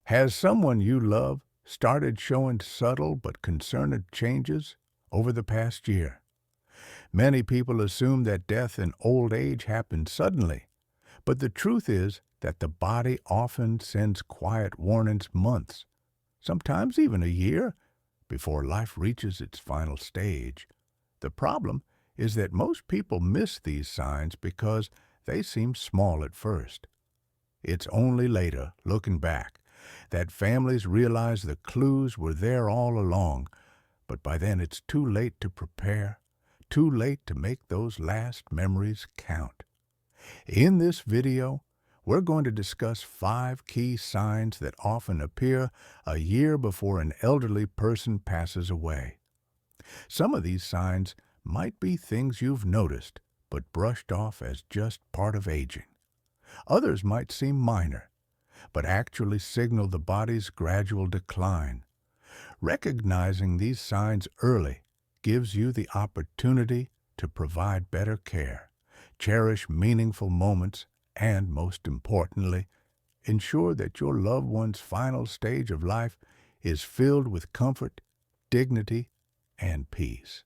Has someone you love started showing subtle but concerted changes over the past year? Many people assume that death and old age happen suddenly, but the truth is that the body often sends quiet warnings months, sometimes even a year, before life reaches its final stage. The problem is that most people miss these signs because they seem small at first. It's only later, looking back, that families realize the clues were there all along, but by then it's too late to prepare, too late to make those last memories count. In this video, we're going to discuss 5 key signs that often appear a year before an elderly person passes away. Some of these signs might be things you've noticed but brushed off as just part of aging. Others might seem minor, but actually signal the body's gradual decline. Recognizing these signs early gives you the opportunity to provide better care, cherish meaningful moments, and, most importantly, ensure that your loved one's final stage of life is filled with comfort, dignity, and peace.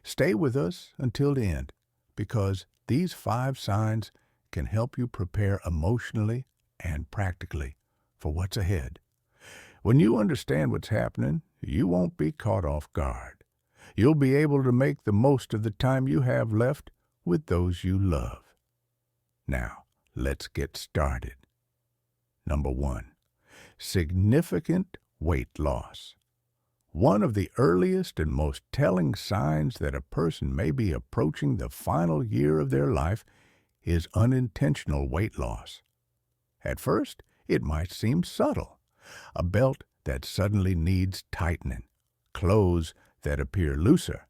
Stay with us until the end, because these 5 signs can help you prepare emotionally and practically for what's ahead. When you understand what's happening, you won't be caught off guard. You'll be able to make the most of the time you have left with those you love. Now, let's get started. Number 1. Significant weight loss. One of the earliest and most telling signs that a person may be approaching the final year of their life is unintentional weight loss. At first, it might seem subtle. A belt that suddenly needs tightening, clothes that appear looser,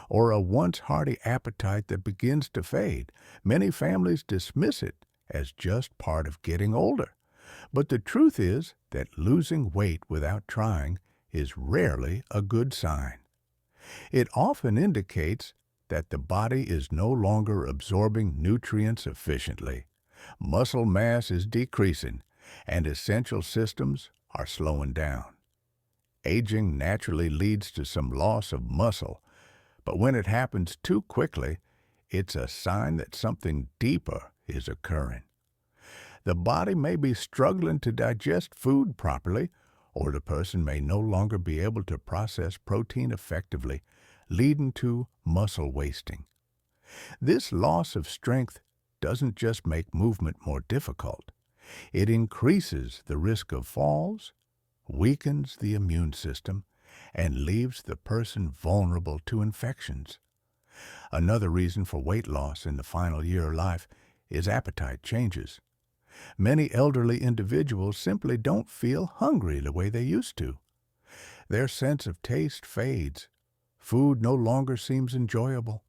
or a once hearty appetite that begins to fade. Many families dismiss it as just part of getting older. But the truth is that losing weight without trying is rarely a good sign. It often indicates that the body is no longer absorbing nutrients efficiently, muscle mass is decreasing, and essential systems are slowing down. Aging naturally leads to some loss of muscle, but when it happens too quickly, it's a sign that something deeper is occurring. The body may be struggling to digest food properly, or the person may no longer be able to process protein effectively, leading to muscle wasting. This loss of strength doesn't just make movement more difficult. It increases the risk of falls, weakens the immune system, and leaves the person vulnerable to infections. Another reason for weight loss in the final year of life is appetite changes. Many elderly individuals simply don't feel hungry the way they used to. Their sense of taste fades. Food no longer seems enjoyable,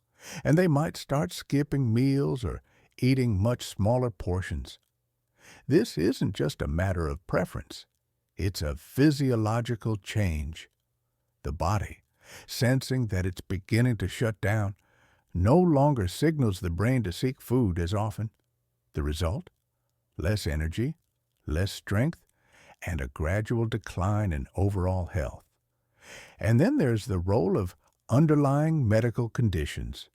and they might start skipping meals or eating much smaller portions. This isn't just a matter of preference. It's a physiological change. The body, sensing that it's beginning to shut down, no longer signals the brain to seek food as often. The result? Less energy, less strength, and a gradual decline in overall health. And then there's the role of underlying medical conditions.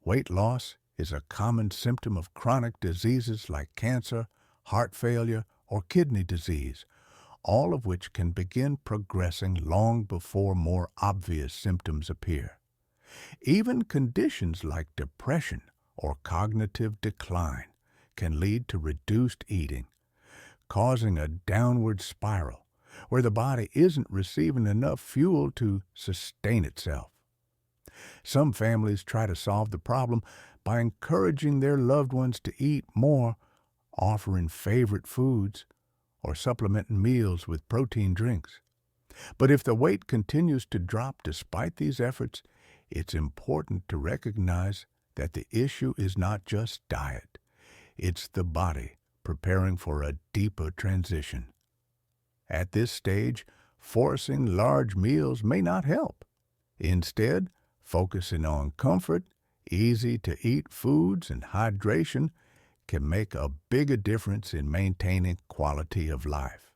Weight loss is a common symptom of chronic diseases like cancer, heart failure, or kidney disease, all of which can begin progressing long before more obvious symptoms appear. Even conditions like depression or cognitive decline can lead to reduced eating, causing a downward spiral where the body isn't receiving enough fuel to sustain itself. Some families try to solve the problem by encouraging their loved ones to eat more, offering favorite foods, or supplementing meals with protein drinks. But if the weight continues to drop despite these efforts, it's important to recognize that the issue is not just diet. It's the body preparing for a deeper transition. At this stage, forcing large meals may not help. Instead, focusing on comfort, easy-to-eat foods, and hydration can make a bigger difference in maintaining quality of life.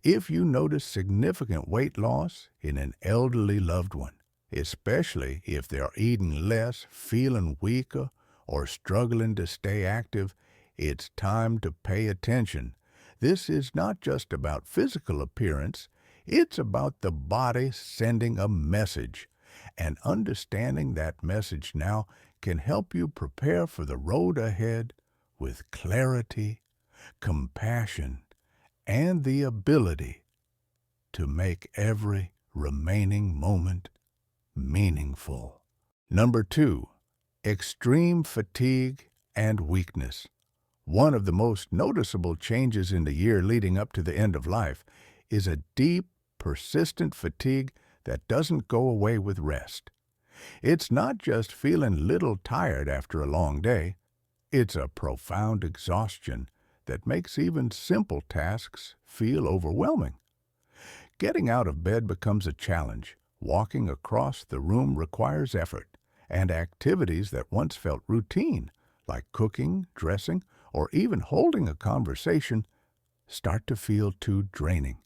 If you notice significant weight loss in an elderly loved one, especially if they are eating less, feeling weaker, or struggling to stay active, it's time to pay attention. This is not just about physical appearance, it's about the body sending a message. And understanding that message now can help you prepare for the road ahead with clarity, compassion, and the ability to make every remaining moment meaningful. Number 2, extreme fatigue and weakness. One of the most noticeable changes in the year leading up to the end of life is a deep, persistent fatigue that doesn't go away with rest. It's not just feeling little tired after a long day, it's a profound exhaustion that makes even simple tasks feel overwhelming. Getting out of bed becomes a challenge. Walking across the room requires effort, and activities that once felt routine, like cooking, dressing, or even holding a conversation, start to feel too draining.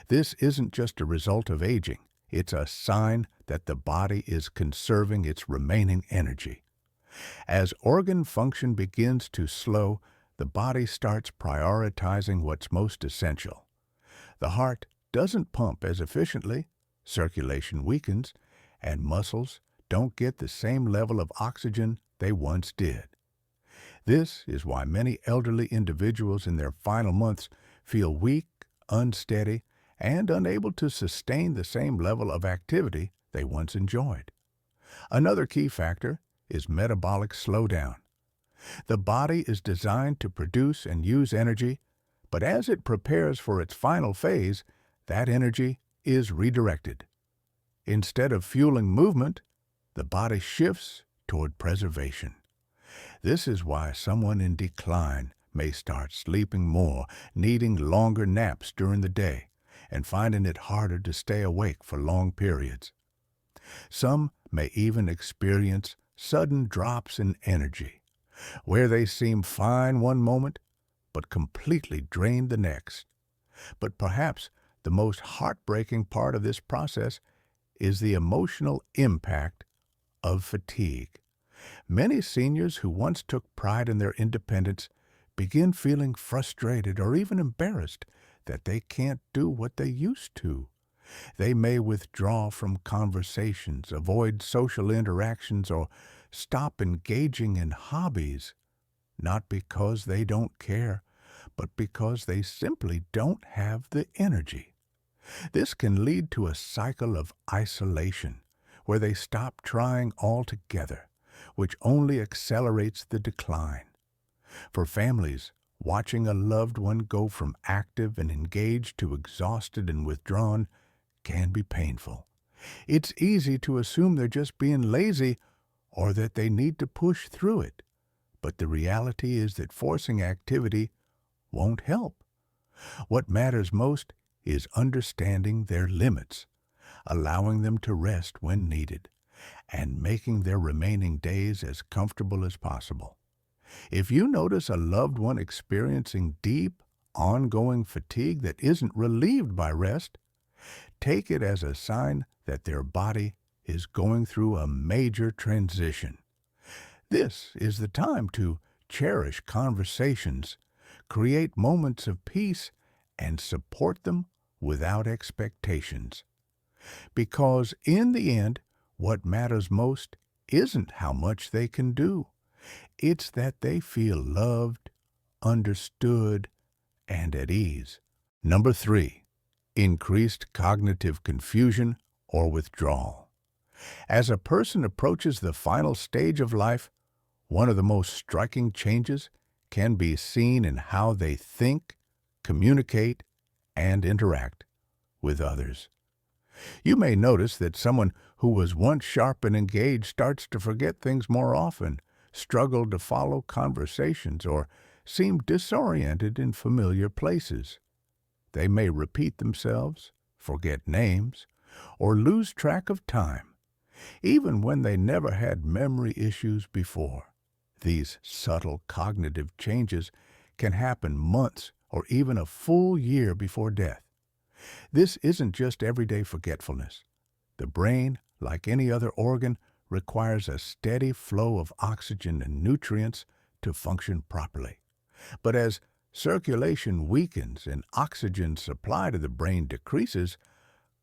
This isn't just a result of aging, it's a sign that the body is conserving its remaining energy. As organ function begins to slow, the body starts prioritizing what's most essential. The heart doesn't pump as efficiently, circulation weakens, and muscles don't get the same level of oxygen they once did. This is why many elderly individuals in their final months feel weak, unsteady, and unable to sustain the same level of activity they once enjoyed. Another key factor is metabolic slowdown. The body is designed to produce and use energy, but as it prepares for its final phase, that energy is redirected. Instead of fueling movement, the body shifts toward preservation. This is why someone in decline may start sleeping more, needing longer naps during the day, and finding it harder to stay awake for long periods. Some may even experience sudden drops in energy, where they seem fine one moment, but completely drained the next. But perhaps the most heartbreaking part of this process is the emotional impact of fatigue. Many seniors who once took pride in their independence begin feeling frustrated or even embarrassed that they can't do what they used to. They may withdraw from conversations, avoid social interactions, or stop engaging in hobbies, not because they don't care, but because they simply don't have the energy. This can lead to a cycle of isolation, where they stop trying altogether, which only accelerates the decline. For families, watching a loved one go from active and engaged to exhausted and withdrawn can be painful. It's easy to assume they're just being lazy or that they need to push through it, but the reality is that forcing activity won't help. What matters most is understanding their limits, allowing them to rest when needed, and making their remaining days as comfortable as possible. If you notice a loved one experiencing deep, ongoing fatigue that isn't relieved by rest, take it as a sign that their body is going through a major transition. This is the time to cherish conversations, create moments of peace, and support them without expectations. Because in the end, what matters most isn't how much they can do. It's that they feel loved, understood, and at ease. Number 3, increased cognitive confusion or withdrawal. As a person approaches the final stage of life, one of the most striking changes can be seen in how they think, communicate, and interact with others. You may notice that someone who was once sharp and engaged starts to forget things more often, struggle to follow conversations, or seem disoriented in familiar places. They may repeat themselves, forget names, or lose track of time, even when they never had memory issues before. These subtle cognitive changes can happen months or even a full year before death. This isn't just everyday forgetfulness. The brain, like any other organ, requires a steady flow of oxygen and nutrients to function properly. But as circulation weakens and oxygen supply to the brain decreases,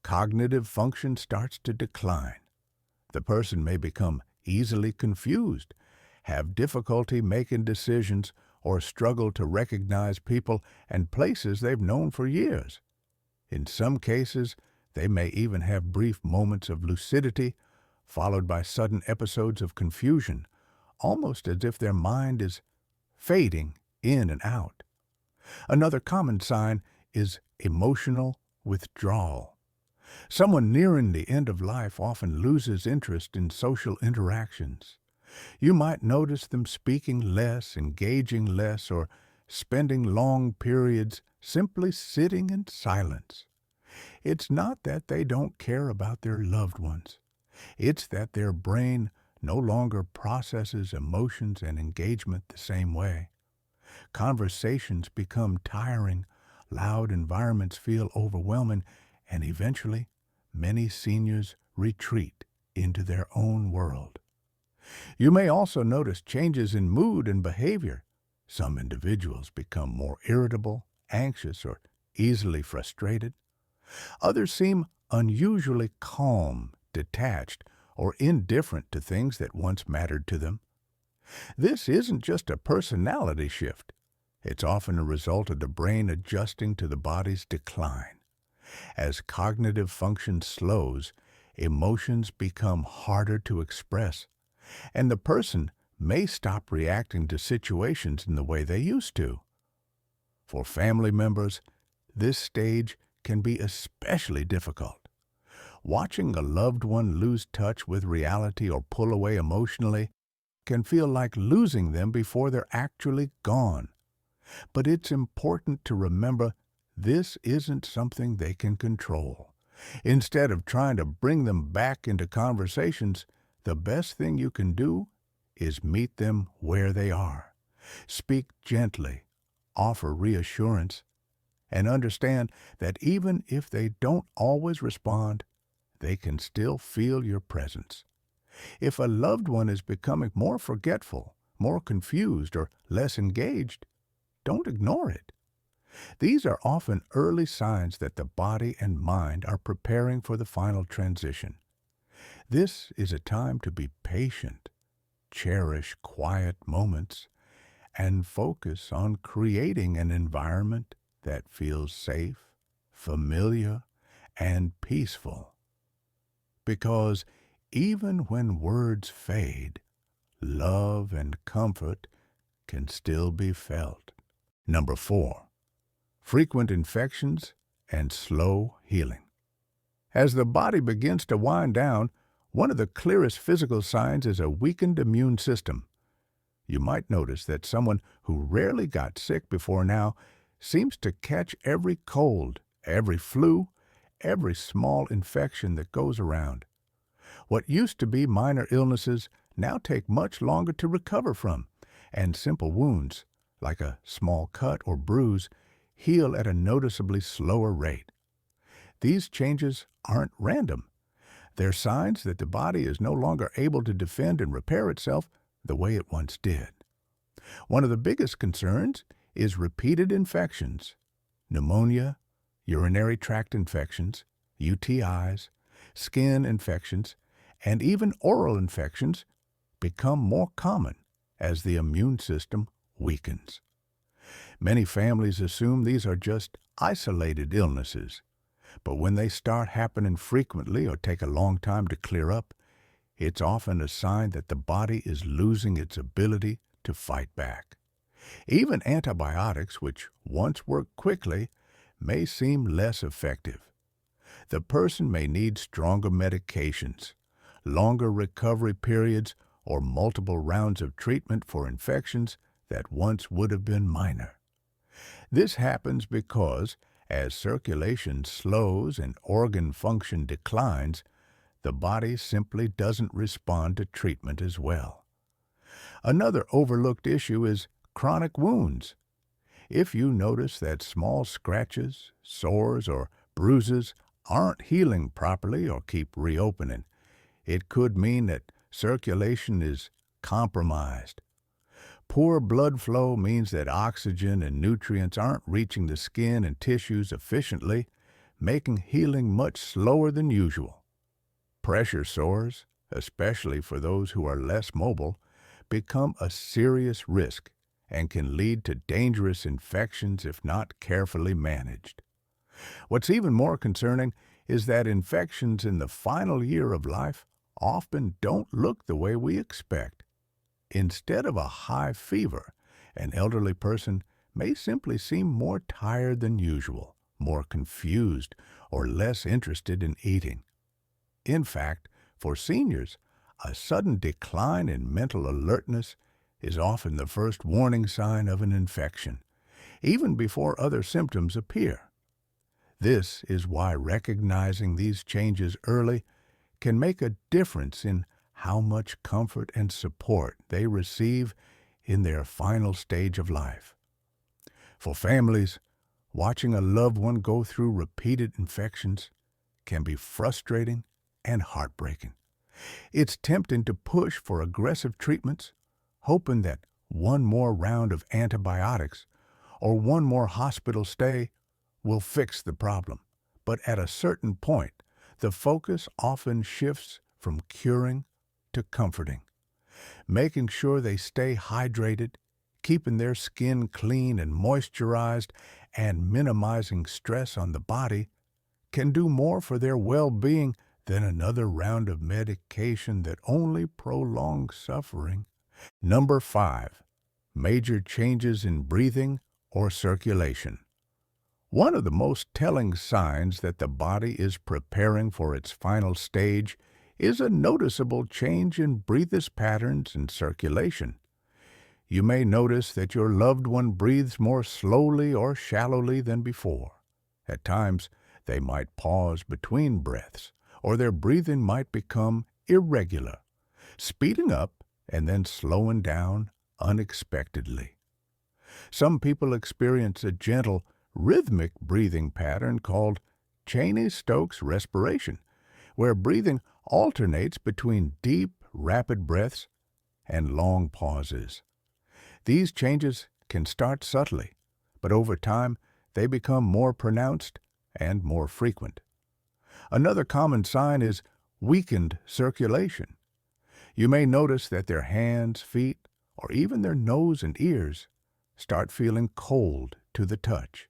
cognitive function starts to decline. The person may become easily confused, have difficulty making decisions, or struggle to recognize people and places they've known for years. In some cases, they may even have brief moments of lucidity, followed by sudden episodes of confusion, almost as if their mind is fading in and out. Another common sign is emotional withdrawal. Someone nearing the end of life often loses interest in social interactions. You might notice them speaking less, engaging less, or spending long periods simply sitting in silence. It's not that they don't care about their loved ones. It's that their brain no longer processes emotions and engagement the same way. Conversations become tiring, loud environments feel overwhelming, and eventually, many seniors retreat into their own world. You may also notice changes in mood and behavior. Some individuals become more irritable, anxious, or easily frustrated. Others seem unusually calm, detached, or indifferent to things that once mattered to them. This isn't just a personality shift. It's often a result of the brain adjusting to the body's decline. As cognitive function slows, emotions become harder to express, and the person may stop reacting to situations in the way they used to. For family members, this stage can be especially difficult. Watching a loved one lose touch with reality or pull away emotionally can feel like losing them before they're actually gone. But it's important to remember this isn't something they can control. Instead of trying to bring them back into conversations, the best thing you can do is meet them where they are. Speak gently, offer reassurance, and understand that even if they don't always respond, they can still feel your presence. If a loved one is becoming more forgetful, more confused, or less engaged, don't ignore it. These are often early signs that the body and mind are preparing for the final transition. This is a time to be patient, cherish quiet moments, and focus on creating an environment that feels safe, familiar, and peaceful. Because even when words fade, love and comfort can still be felt. Number 4. Frequent infections and slow healing. As the body begins to wind down, one of the clearest physical signs is a weakened immune system. You might notice that someone who rarely got sick before now seems to catch every cold, every flu, every small infection that goes around. What used to be minor illnesses now take much longer to recover from, and simple wounds, like a small cut or bruise, heal at a noticeably slower rate. These changes aren't random. They're signs that the body is no longer able to defend and repair itself the way it once did. One of the biggest concerns is repeated infections. Pneumonia, urinary tract infections, UTIs, skin infections, and even oral infections become more common as the immune system weakens. Many families assume these are just isolated illnesses, but when they start happening frequently or take a long time to clear up, it's often a sign that the body is losing its ability to fight back. Even antibiotics, which once worked quickly, may seem less effective. The person may need stronger medications, longer recovery periods, or multiple rounds of treatment for infections that once would have been minor. This happens because, as circulation slows and organ function declines, the body simply doesn't respond to treatment as well. Another overlooked issue is chronic wounds. If you notice that small scratches, sores, or bruises aren't healing properly or keep reopening, it could mean that circulation is compromised. Poor blood flow means that oxygen and nutrients aren't reaching the skin and tissues efficiently, making healing much slower than usual. Pressure sores, especially for those who are less mobile, become a serious risk and can lead to dangerous infections if not carefully managed. What's even more concerning is that infections in the final year of life often don't look the way we expect. Instead of a high fever, an elderly person may simply seem more tired than usual, more confused, or less interested in eating. In fact, for seniors, a sudden decline in mental alertness is often the first warning sign of an infection, even before other symptoms appear. This is why recognizing these changes early can make a difference in how much comfort and support they receive in their final stage of life. For families, watching a loved one go through repeated infections can be frustrating and heartbreaking. It's tempting to push for aggressive treatments, hoping that one more round of antibiotics or one more hospital stay will fix the problem. But at a certain point, the focus often shifts from curing to comforting, making sure they stay hydrated, keeping their skin clean and moisturized, and minimizing stress on the body can do more for their well-being than another round of medication that only prolongs suffering. Number 5. Major changes in breathing or circulation. One of the most telling signs that the body is preparing for its final stage is a noticeable change in breathing patterns and circulation. You may notice that your loved one breathes more slowly or shallowly than before. At times, they might pause between breaths, or their breathing might become irregular, speeding up and then slowing down unexpectedly. Some people experience a gentle, rhythmic breathing pattern called Cheney-Stokes respiration, where breathing alternates between deep, rapid breaths and long pauses. These changes can start subtly, but over time they become more pronounced and more frequent. Another common sign is weakened circulation. You may notice that their hands, feet, or even their nose and ears start feeling cold to the touch.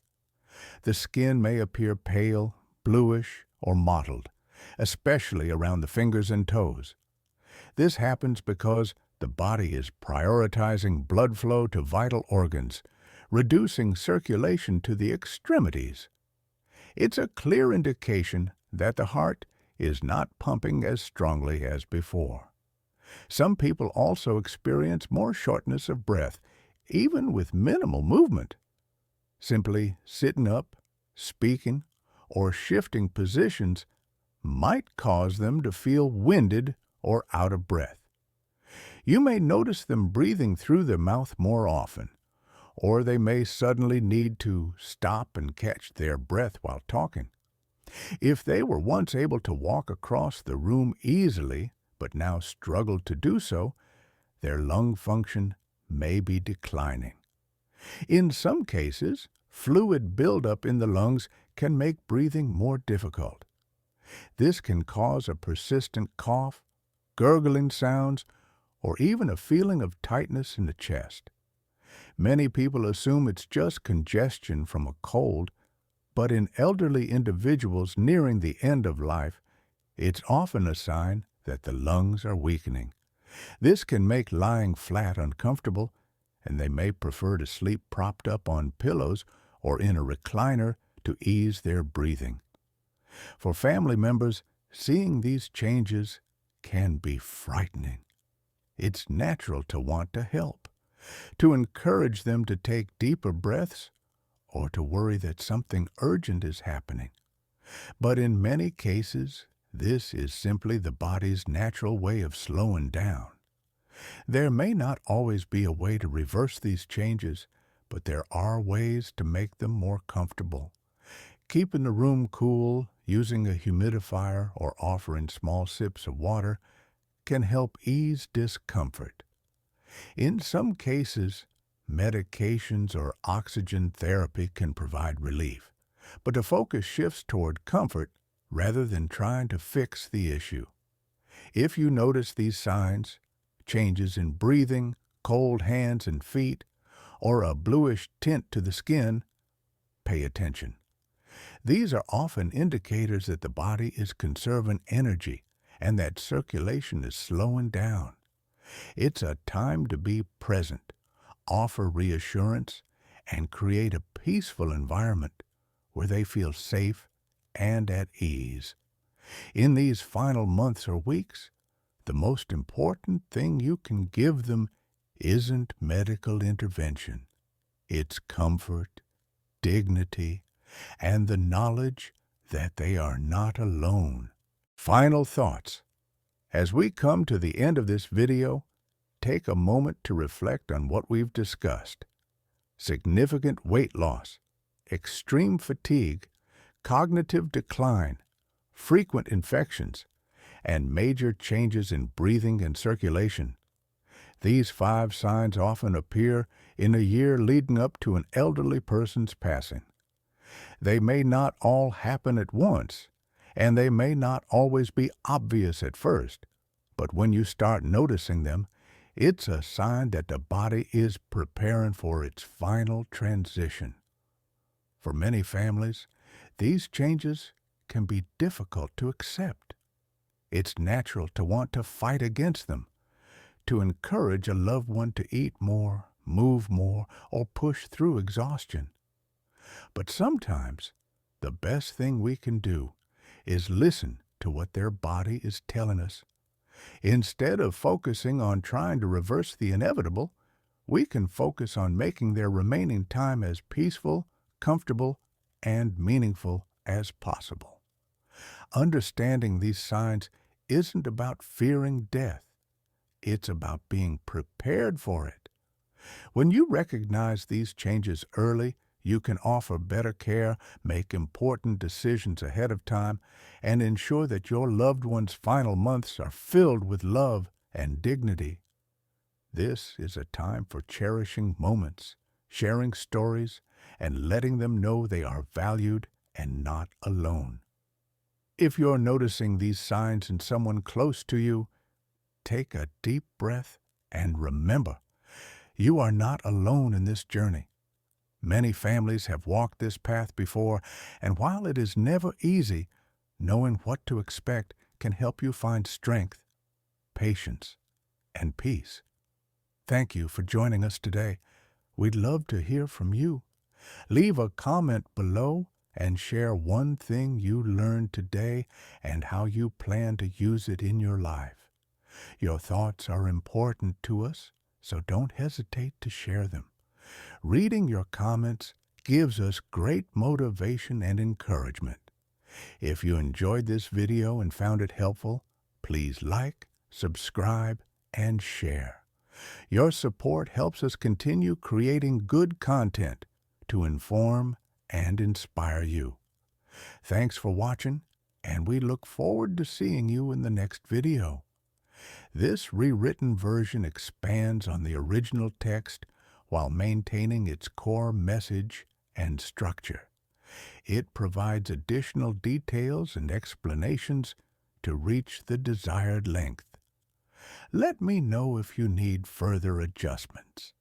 The skin may appear pale, bluish, or mottled, especially around the fingers and toes. This happens because the body is prioritizing blood flow to vital organs, reducing circulation to the extremities. It's a clear indication that the heart is not pumping as strongly as before. Some people also experience more shortness of breath, even with minimal movement. Simply sitting up, speaking, or shifting positions might cause them to feel winded or out of breath. You may notice them breathing through their mouth more often, or they may suddenly need to stop and catch their breath while talking. If they were once able to walk across the room easily, but now struggle to do so, their lung function may be declining. In some cases, fluid buildup in the lungs can make breathing more difficult. This can cause a persistent cough, gurgling sounds, or even a feeling of tightness in the chest. Many people assume it's just congestion from a cold, but in elderly individuals nearing the end of life, it's often a sign that the lungs are weakening. This can make lying flat uncomfortable, and they may prefer to sleep propped up on pillows or in a recliner to ease their breathing. For family members, seeing these changes can be frightening. It's natural to want to help, to encourage them to take deeper breaths, or to worry that something urgent is happening. But in many cases, this is simply the body's natural way of slowing down. There may not always be a way to reverse these changes, but there are ways to make them more comfortable. Keeping the room cool, using a humidifier, or offering small sips of water can help ease discomfort. In some cases, medications or oxygen therapy can provide relief, but the focus shifts toward comfort rather than trying to fix the issue. If you notice these signs, changes in breathing, cold hands and feet, or a bluish tint to the skin, pay attention. These are often indicators that the body is conserving energy and that circulation is slowing down. It's a time to be present, offer reassurance, and create a peaceful environment where they feel safe and at ease. In these final months or weeks, the most important thing you can give them isn't medical intervention. It's comfort, dignity, and the knowledge that they are not alone. Final thoughts. As we come to the end of this video, take a moment to reflect on what we've discussed. Significant weight loss, extreme fatigue, cognitive decline, frequent infections, and major changes in breathing and circulation. These 5 signs often appear in a year leading up to an elderly person's passing. They may not all happen at once, and they may not always be obvious at first, but when you start noticing them, it's a sign that the body is preparing for its final transition. For many families, these changes can be difficult to accept. It's natural to want to fight against them, to encourage a loved one to eat more, move more, or push through exhaustion. But sometimes, the best thing we can do is listen to what their body is telling us. Instead of focusing on trying to reverse the inevitable, we can focus on making their remaining time as peaceful, comfortable, and meaningful as possible. Understanding these signs isn't about fearing death. It's about being prepared for it. When you recognize these changes early, you can offer better care, make important decisions ahead of time, and ensure that your loved one's final months are filled with love and dignity. This is a time for cherishing moments, sharing stories, and letting them know they are valued and not alone. If you're noticing these signs in someone close to you, take a deep breath and remember, you are not alone in this journey. Many families have walked this path before, and while it is never easy, knowing what to expect can help you find strength, patience, and peace. Thank you for joining us today. We'd love to hear from you. Leave a comment below and share one thing you learned today and how you plan to use it in your life. Your thoughts are important to us, so don't hesitate to share them. Reading your comments gives us great motivation and encouragement. If you enjoyed this video and found it helpful, please like, subscribe, and share. Your support helps us continue creating good content to inform and inspire you. Thanks for watching, and we look forward to seeing you in the next video. This rewritten version expands on the original text while maintaining its core message and structure. It provides additional details and explanations to reach the desired length. Let me know if you need further adjustments.